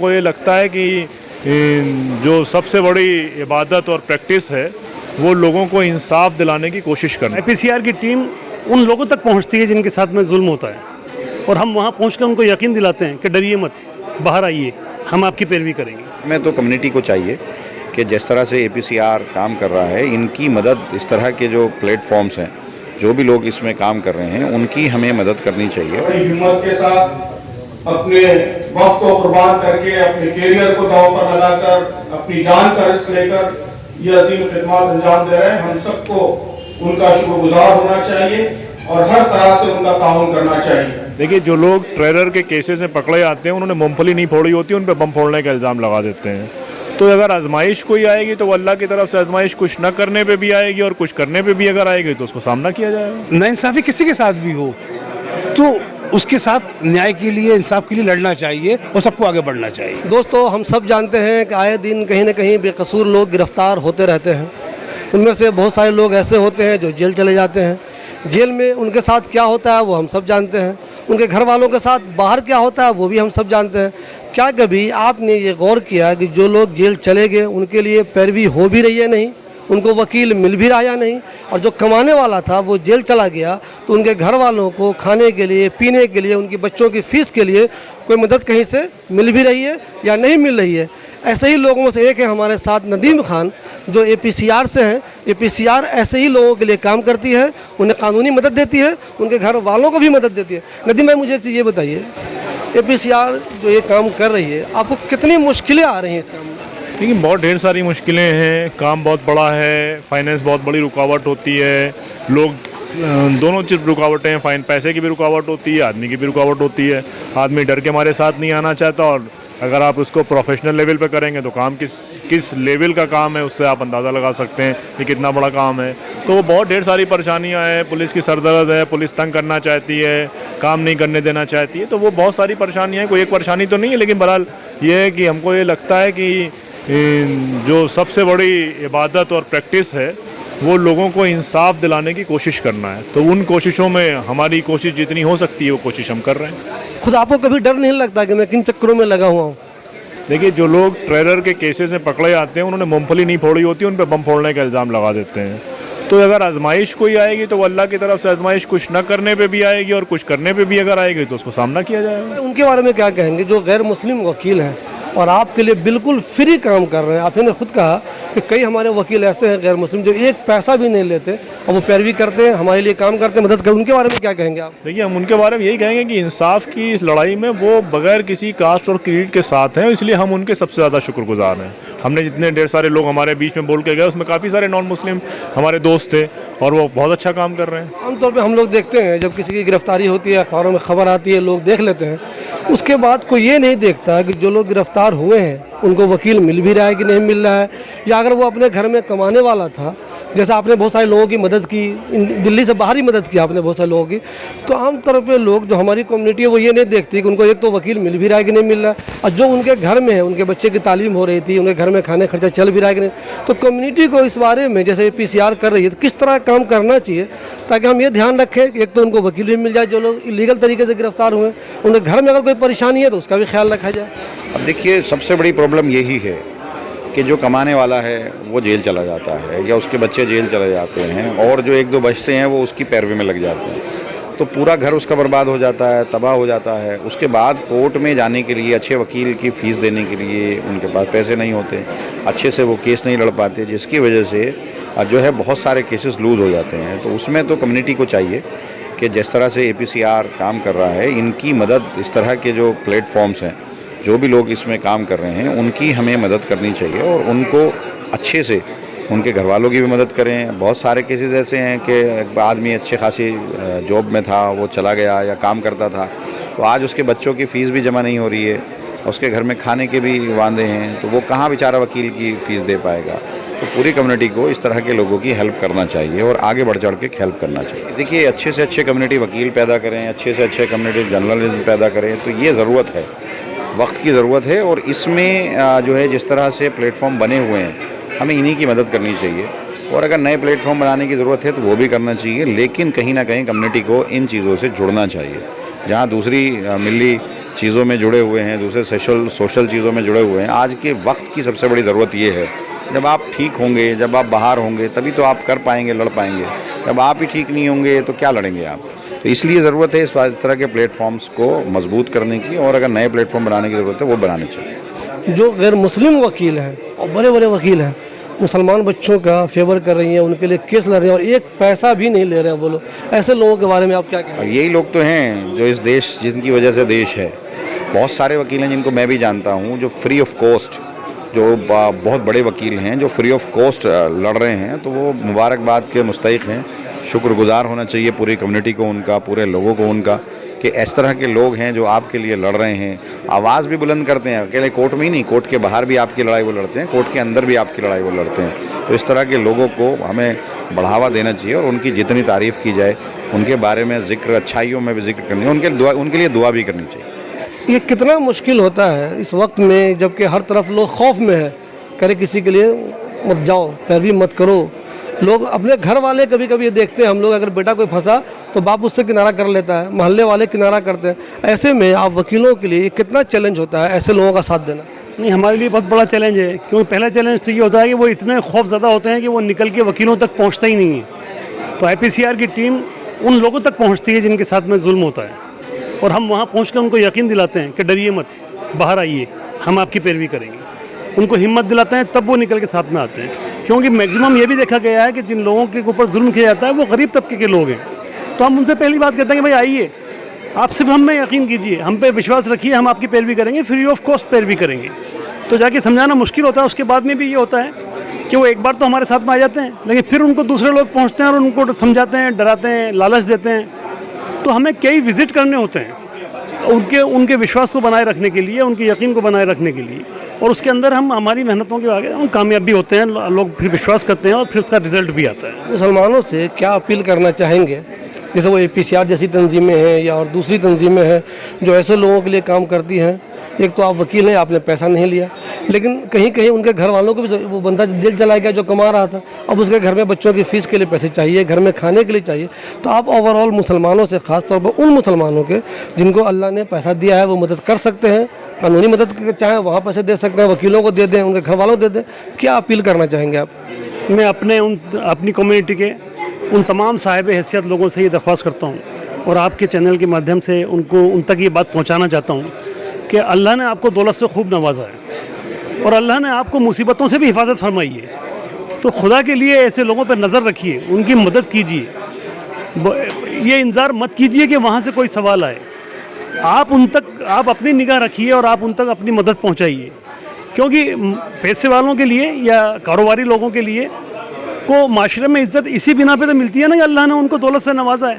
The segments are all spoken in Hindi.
हमको ये लगता है कि जो सबसे बड़ी इबादत और प्रैक्टिस है वो लोगों को इंसाफ दिलाने की कोशिश करना। IPCR की टीम उन लोगों तक पहुंचती है जिनके साथ में जुल्म होता है, और हम वहां पहुंचकर उनको यकीन दिलाते हैं कि डरिए मत, बाहर आइए, हम आपकी पैरवी करेंगे। मैं तो कम्युनिटी को चाहिए कि जिस तरह से APCR काम कर रहा है, इनकी मदद, इस तरह के जो प्लेटफॉर्म्स हैं, जो भी लोग इसमें काम कर रहे हैं, उनकी हमें मदद करनी चाहिए। हिम्मत के साथ अपने वक्त को कुर्बान करके, अपने कैरियर को दांव पर लगाकर, अपनी जान का रिस्क लेकर ये अजीम खिदमत अंजाम दे रहे हैं। हम सबको उनका शुक्रगुजार होना चाहिए और हर तरह से उनका ताउन करना चाहिए। देखिए, जो लोग टेरर के केसेस में पकड़े जाते हैं, उन्होंने मूंगफली नहीं फोड़ी होती, उन पर बम फोड़ने का इल्ज़ाम लगा देते हैं। तो अगर आजमाइश कोई आएगी तो अल्लाह की तरफ से आजमाइश कुछ न करने पे भी आएगी, और कुछ करने पे भी अगर आएगी तो उसको सामना किया जाएगा। नाइंसाफ़ी किसी के साथ भी हो तो उसके साथ न्याय के लिए, इंसाफ के लिए लड़ना चाहिए और सबको आगे बढ़ना चाहिए। दोस्तों, हम सब जानते हैं कि आए दिन कहीं न कहीं बेकसूर लोग गिरफ्तार होते रहते हैं। उनमें से बहुत सारे लोग ऐसे होते हैं जो जेल चले जाते हैं। जेल में उनके साथ क्या होता है वो हम सब जानते हैं। उनके घर वालों के साथ बाहर क्या होता है वो भी हम सब जानते हैं। क्या कभी आपने ये गौर किया कि जो लोग जेल चले गए उनके लिए पैरवी हो भी रही है नहीं, उनको वकील मिल भी रहा या नहीं, और जो कमाने वाला था वो जेल चला गया तो उनके घर वालों को खाने के लिए, पीने के लिए, उनकी बच्चों की फ़ीस के लिए कोई मदद कहीं से मिल भी रही है या नहीं मिल रही है। ऐसे ही लोगों में से एक है हमारे साथ नदीम खान, जो APCR से हैं। APCR ऐसे ही लोगों के लिए काम करती है, उन्हें कानूनी मदद देती है, उनके घर वालों को भी मदद देती है। नदीम भाई, मुझे एक चीज़ ये बताइए, APCR जो ये काम कर रही है, आपको कितनी मुश्किलें आ रही हैं इस काम में? लेकिन बहुत ढेर सारी मुश्किलें हैं, काम बहुत बड़ा है, फाइनेंस बहुत बड़ी रुकावट होती है, लोग दोनों चीज़ रुकावटें हैं, पैसे की भी रुकावट होती है, आदमी की भी रुकावट होती है। आदमी डर के हमारे साथ नहीं आना चाहता, और अगर आप उसको प्रोफेशनल लेवल पे करेंगे तो काम किस लेवल का काम है उससे आप अंदाज़ा लगा सकते हैं कि कितना बड़ा काम है। तो बहुत ढेर सारी परेशानियां हैं, पुलिस की सरदर्द है, पुलिस तंग करना चाहती है, काम नहीं करने देना चाहती है, तो वो बहुत सारी परेशानियाँ हैं। कोई एक परेशानी तो नहीं है, लेकिन बहरहाल ये है कि हमको ये लगता है कि जो सबसे बड़ी इबादत और प्रैक्टिस है वो लोगों को इंसाफ दिलाने की कोशिश करना है। तो उन कोशिशों में हमारी कोशिश जितनी हो सकती है वो कोशिश हम कर रहे हैं। खुद आपको कभी डर नहीं लगता कि मैं किन चक्करों में लगा हुआ हूँ? देखिए, जो लोग टेरर के केसेस में पकड़े जाते हैं, उन्होंने मूंगफली नहीं फोड़ी होती, उन पर बम फोड़ने का इल्ज़ाम लगा देते हैं। तो अगर आजमाइश कोई आएगी तो अल्लाह की तरफ से आजमाइश कुछ न करने पे भी आएगी, और कुछ करने पे भी अगर आएगी तो उसको सामना किया जाएगा। उनके बारे में क्या कहेंगे जो गैर मुस्लिम वकील हैं और आपके लिए बिल्कुल फ्री काम कर रहे हैं? आपने खुद कहा कि कई हमारे वकील ऐसे हैं गैर मुस्लिम जो एक पैसा भी नहीं लेते और वो पैरवी करते हैं, हमारे लिए काम करते हैं, मदद करते हैं। उनके बारे में क्या कहेंगे आप? देखिए, हम उनके बारे में यही कहेंगे कि इंसाफ की इस लड़ाई में वो बगैर किसी कास्ट और क्रीड के साथ हैं, इसलिए हम उनके सबसे ज़्यादा शुक्रगुजार हैं। हमने जितने ढेर सारे लोग हमारे बीच में बोल के गए उसमें काफ़ी सारे नॉन मुस्लिम हमारे दोस्त थे, और वो बहुत अच्छा काम कर रहे हैं। आमतौर पे हम लोग देखते हैं जब किसी की गिरफ्तारी होती है, अखबारों में खबर आती है, लोग देख लेते हैं, उसके बाद कोई ये नहीं देखता कि जो लोग गिरफ्तार हुए हैं उनको वकील मिल भी रहा है कि नहीं मिल रहा है, या अगर वो अपने घर में कमाने वाला था, जैसा आपने बहुत सारे लोगों की मदद की, दिल्ली से बाहर ही मदद की आपने बहुत सारे लोगों की, तो आमतौर पे लोग जो हमारी कम्युनिटी है वो ये नहीं देखती कि उनको एक तो वकील मिल भी रहा है कि नहीं मिल रहा है, और जो उनके घर में है, उनके बच्चे की तालीम हो रही थी, उनके घर में खाने खर्चा चल भी रहा है कि नहीं। तो कम्युनिटी को इस बारे में, जैसे APCR कर रही है, तो किस तरह काम करना चाहिए ताकि हम ये ध्यान रखें कि एक तो उनको वकील भी मिल जाए, जो लोग इलीगल तरीके से गिरफ्तार हुए, उनके घर में अगर कोई परेशानी है तो उसका भी ख्याल रखा जाए। अब देखिए, सबसे बड़ी प्रॉब्लम यही है कि जो कमाने वाला है वो जेल चला जाता है, या उसके बच्चे जेल चले जाते हैं, और जो एक दो बचते हैं वो उसकी पैरवी में लग जाते हैं, तो पूरा घर उसका बर्बाद हो जाता है, तबाह हो जाता है। उसके बाद कोर्ट में जाने के लिए, अच्छे वकील की फ़ीस देने के लिए उनके पास पैसे नहीं होते, अच्छे से वो केस नहीं लड़ पाते, जिसकी वजह से जो है बहुत सारे केसेस लूज़ हो जाते हैं। तो उसमें तो कम्युनिटी को चाहिए कि जिस तरह से APCR काम कर रहा है, इनकी मदद, इस तरह के जो प्लेटफॉर्म्स हैं, जो भी लोग इसमें काम कर रहे हैं, उनकी हमें मदद करनी चाहिए, और उनको अच्छे से, उनके घर वालों की भी मदद करें। बहुत सारे केसेस ऐसे हैं कि एक आदमी अच्छे खासी जॉब में था, वो चला गया या काम करता था, तो आज उसके बच्चों की फ़ीस भी जमा नहीं हो रही है, उसके घर में खाने के भी वांदे हैं, तो वो कहाँ बेचारा वकील की फ़ीस दे पाएगा। तो पूरी कम्युनिटी को इस तरह के लोगों की हेल्प करना चाहिए और आगे बढ़ चढ़ के हेल्प करना चाहिए। देखिए, अच्छे से अच्छे कम्युनिटी वकील पैदा करें, अच्छे से अच्छे कम्युनिटी जर्नलिस्ट पैदा करें, तो ये ज़रूरत है, वक्त की ज़रूरत है। और इसमें जो है जिस तरह से प्लेटफॉर्म बने हुए हैं, हमें इन्हीं की मदद करनी चाहिए, और अगर नए प्लेटफॉर्म बनाने की ज़रूरत है तो वो भी करना चाहिए, लेकिन कहीं ना कहीं कम्युनिटी को इन चीज़ों से जुड़ना चाहिए। जहाँ दूसरी मिली चीज़ों में जुड़े हुए हैं, दूसरे सोशल चीज़ों में जुड़े हुए हैं। आज के वक्त की सबसे बड़ी ज़रूरत ये है, जब आप ठीक होंगे, जब आप बाहर होंगे, तभी तो आप कर पाएंगे, लड़ पाएंगे। जब आप ही ठीक नहीं होंगे तो क्या लड़ेंगे आप? तो इसलिए ज़रूरत है इस तरह के प्लेटफॉर्म्स को मजबूत करने की, और अगर नए प्लेटफॉर्म बनाने की ज़रूरत है वो बनाने चाहिए। जो गैर मुस्लिम वकील हैं और बड़े बड़े वकील हैं, मुसलमान बच्चों का फेवर कर रही हैं, उनके लिए केस लड़ रहे हैं और एक पैसा भी नहीं ले रहे हैं वो लोग, ऐसे लोगों के बारे में आप क्या कहेंगे? और यही लोग तो हैं जो इस देश, जिनकी वजह से देश है। बहुत सारे वकील हैं जिनको मैं भी जानता हूँ, जो फ्री ऑफ कॉस्ट, जो बहुत बड़े वकील हैं जो फ्री ऑफ कॉस्ट लड़ रहे हैं, तो वो मुबारकबाद के मुस्तहिक हैं। शुक्रगुजार होना चाहिए पूरी कम्युनिटी को उनका, पूरे लोगों को उनका, कि इस तरह के लोग हैं जो आपके लिए लड़ रहे हैं, आवाज़ भी बुलंद करते हैं। अकेले कोर्ट में ही नहीं, कोर्ट के बाहर भी आपकी लड़ाई वो लड़ते हैं, कोर्ट के अंदर भी आपकी लड़ाई वो लड़ते हैं। तो इस तरह के लोगों को हमें बढ़ावा देना चाहिए और उनकी जितनी तारीफ़ की जाए, उनके बारे में जिक्र, अच्छाइयों में भी जिक्र करनी है, उनके लिए दुआ भी करनी चाहिए। ये कितना मुश्किल होता है इस वक्त में, जबकि हर तरफ लोग खौफ में है, करे किसी के लिए मत जाओ, पैरवी मत करो। लोग अपने घर वाले कभी कभी ये देखते हैं, हम लोग अगर बेटा कोई फंसा तो बाप उससे किनारा कर लेता है, मोहल्ले वाले किनारा करते हैं। ऐसे में आप वकीलों के लिए कितना चैलेंज होता है ऐसे लोगों का साथ देना? नहीं, हमारे लिए बहुत बड़ा चैलेंज है, क्योंकि पहला चैलेंज तो ये होता है कि वो इतने खौफ ज़्यादा होते हैं कि वो निकल के वकीलों तक पहुँचता ही नहीं है। तो IPCR की टीम उन लोगों तक पहुँचती है जिनके साथ में जुल्म होता है, और हम वहाँ पहुँच कर उनको यकीन दिलाते हैं कि डरिए मत, बाहर आइए, हम आपकी पैरवी करेंगे। उनको हिम्मत दिलाते हैं, तब वो निकल के साथ में आते हैं। क्योंकि मैक्सिमम ये भी देखा गया है कि जिन लोगों के ऊपर जुल्म किया जाता है वो गरीब तबके के लोग हैं। तो हम उनसे पहली बात कहते हैं कि भाई आइए, आप सिर्फ हम में यकीन कीजिए, हम पे विश्वास रखिए, हम आपकी पैरवी करेंगे, फ्री ऑफ कॉस्ट पैरवी करेंगे। तो जाके समझाना मुश्किल होता है। उसके बाद में भी ये होता है कि वो एक बार तो हमारे साथ में आ जाते हैं, लेकिन फिर उनको दूसरे लोग पहुँचते हैं और उनको समझाते हैं, डराते हैं, लालच देते हैं। तो हमें कई विजिट करने होते हैं उनके विश्वास को बनाए रखने के लिए, उनके यकीन को बनाए रखने के लिए, और उसके अंदर हम हमारी मेहनतों के आगे हम कामयाब भी होते हैं, लोग फिर विश्वास करते हैं और फिर उसका रिजल्ट भी आता है। मुसलमानों से क्या अपील करना चाहेंगे, जैसे वो APCR जैसी तंजीमें हैं या और दूसरी तंजीमें हैं जो ऐसे लोगों के लिए काम करती हैं? एक तो आप वकील हैं, आपने पैसा नहीं लिया, लेकिन कहीं कहीं उनके घर वालों को भी, वो बंदा जेल चला गया जो कमा रहा था, अब उसके घर में बच्चों की फ़ीस के लिए पैसे चाहिए, घर में खाने के लिए चाहिए। तो आप ओवरऑल मुसलमानों से, ख़ास तौर पर उन मुसलमानों के जिनको अल्लाह ने पैसा दिया है, वो मदद कर सकते हैं, कानूनी मदद चाहें वहाँ पैसे दे सकते हैं, वकीलों को दे दें, उनके घर वालों को दे दें, क्या अपील करना चाहेंगे आप? मैं अपनी कम्युनिटी के उन तमाम साहिब हैसियत लोगों से ये दरख्वास्त करता हूँ और आपके चैनल के माध्यम से उन तक ये बात पहुँचाना चाहता हूँ कि अल्लाह ने आपको दौलत से खूब नवाजा है और अल्लाह ने आपको मुसीबतों से भी हिफाजत फरमाई है। तो खुदा के लिए ऐसे लोगों पर नज़र रखिए, उनकी मदद कीजिए। ये इंतज़ार मत कीजिए कि वहाँ से कोई सवाल आए, आप अपनी निगाह रखिए और आप उन तक अपनी मदद पहुँचाइए। क्योंकि पैसे वालों के लिए या कारोबारी लोगों के लिए को माशरे में इज़्ज़त इसी बिना पे तो मिलती है ना कि अल्लाह ने उनको दौलत से नवाजा है।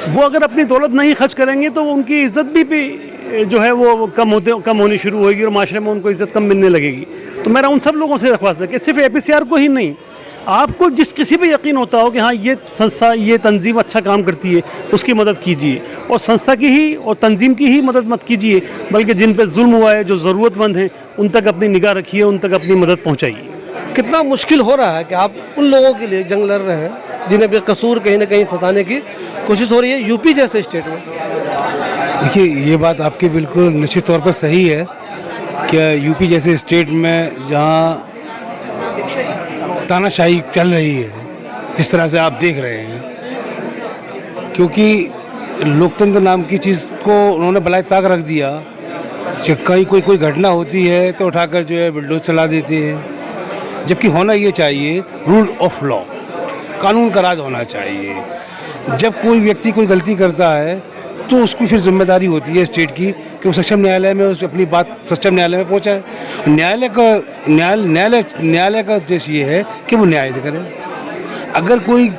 वो अगर अपनी दौलत नहीं खर्च करेंगे तो उनकी इज़्ज़त भी जो है वो कम होनी शुरू होगी और माशरे में उनको इज़्ज़त कम मिलने लगेगी। तो मेरा उन सब लोगों से दरख्वास्त है कि सिर्फ APCR को ही नहीं, आपको जिस किसी पे यकीन होता हो कि हाँ ये संस्था, ये तंजीम अच्छा काम करती है, उसकी मदद कीजिए। और संस्था की ही और तंजीम की ही मदद मत कीजिए, बल्कि जिन पे जुल्म हुआ है, जो ज़रूरतमंद हैं, उन तक अपनी निगाह रखिए, उन तक अपनी मदद पहुँचाइए। कितना मुश्किल हो रहा है कि आप उन लोगों के लिए जंग लड़ रहे हैं जिन्हें बेकसूर कहीं ना कहीं फंसाने की कोशिश हो रही है यूपी जैसे स्टेट में। देखिए, ये बात आपकी बिल्कुल निश्चित तौर पर सही है कि यूपी जैसे स्टेट में जहाँ तानाशाही चल रही है, जिस तरह से आप देख रहे हैं, क्योंकि लोकतंत्र नाम की चीज़ को उन्होंने बलाए ताक रख दिया कि कहीं कोई घटना होती है तो उठाकर जो है बुलडोज चला देते हैं। जबकि होना ये चाहिए रूल ऑफ लॉ, कानून का राज होना चाहिए। जब कोई व्यक्ति कोई गलती करता है तो उसकी फिर जिम्मेदारी होती है स्टेट की कि वो सक्षम न्यायालय में उसकी अपनी बात सक्षम न्यायालय में पहुंचाए। न्यायालय का उद्देश्य ये है कि वो न्याय करे। अगर कोई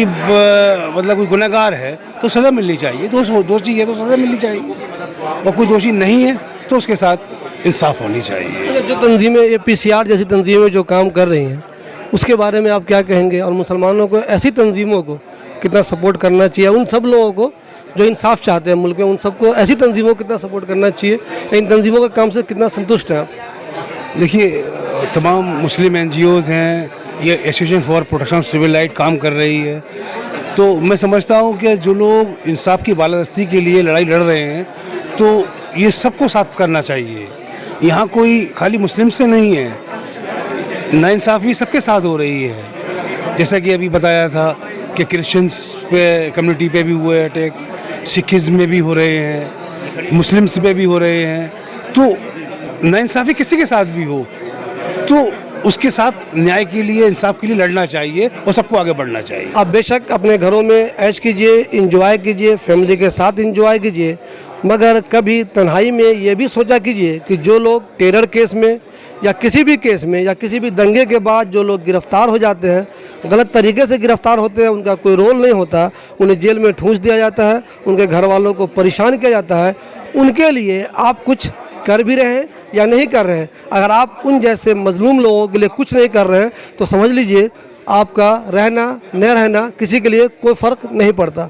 मतलब कोई गुनहगार है तो सज़ा मिलनी चाहिए, दोषी है तो सज़ा मिलनी चाहिए, और कोई दोषी नहीं है तो उसके साथ इंसाफ होनी चाहिए। जो तंजीमें APCR जैसी तंजीमें जो काम कर रही हैं उसके बारे में आप क्या कहेंगे, और मुसलमानों को ऐसी तंजीमों को कितना सपोर्ट करना चाहिए? उन सब लोगों को जो इंसाफ चाहते हैं मुल्क में, उन सबको ऐसी तंजीमों को कितना सपोर्ट करना चाहिए? इन तंजीमों के काम से कितना संतुष्ट हैं आप? देखिए, तमाम मुस्लिम NGOs हैं, ये association for protection of civil right काम कर रही है, तो मैं समझता हूँ कि जो लोग इंसाफ की बालादस्ती के लिए लड़ाई लड़ रहे हैं तो ये सबको साथ करना चाहिए। यहाँ कोई खाली मुस्लिम से नहीं है, नाइंसाफ़ी सबके साथ हो रही है। जैसा कि अभी बताया था कि क्रिश्चियंस पे, कम्युनिटी पे भी हुए अटैक, सिखिज़म में भी हो रहे हैं, मुस्लिम्स पे भी हो रहे हैं। तो नाइंसाफ़ी किसी के साथ भी हो तो उसके साथ न्याय के लिए, इंसाफ के लिए लड़ना चाहिए और सबको आगे बढ़ना चाहिए। आप बेशक अपने घरों में ऐश कीजिए, इंजॉय कीजिए, फैमिली के साथ इंजॉय कीजिए, मगर कभी तन्हाई में ये भी सोचा कीजिए कि जो लोग टेरर केस में या किसी भी केस में या किसी भी दंगे के बाद जो लोग गिरफ्तार हो जाते हैं, गलत तरीके से गिरफ्तार होते हैं, उनका कोई रोल नहीं होता, उन्हें जेल में ठूंस दिया जाता है, उनके घर वालों को परेशान किया जाता है, उनके लिए आप कुछ कर भी रहे हैं या नहीं कर रहे हैं। अगर आप उन जैसे मजलूम लोगों के लिए कुछ नहीं कर रहे हैं तो समझ लीजिए आपका रहना न रहना किसी के लिए कोई फ़र्क नहीं पड़ता।